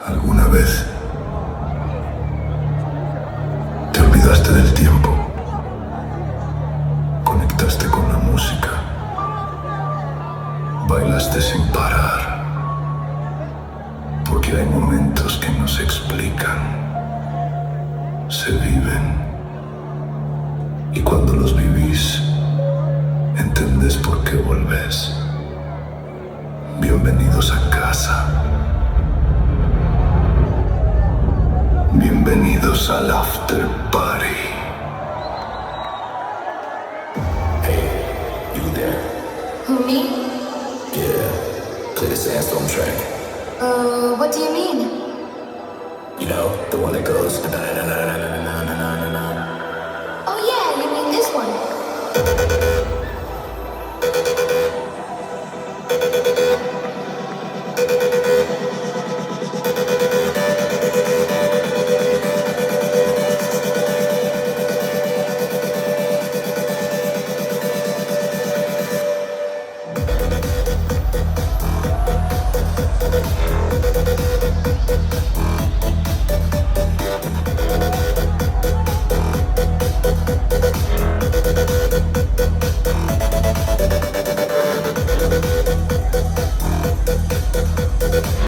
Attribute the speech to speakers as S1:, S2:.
S1: ¿Alguna vez te olvidaste del tiempo? Conectaste con la música. Bailaste sin parar. Porque hay momentos que no se explican. Se viven. Y cuando los vivís, entendés por qué volvés. Bienvenidos a casa. Bienvenidos al after party.
S2: Hey, you there?
S3: Who, me?
S2: Yeah, play the Sandstorm track.
S3: What do you mean?
S2: You know, the one that goes na na na na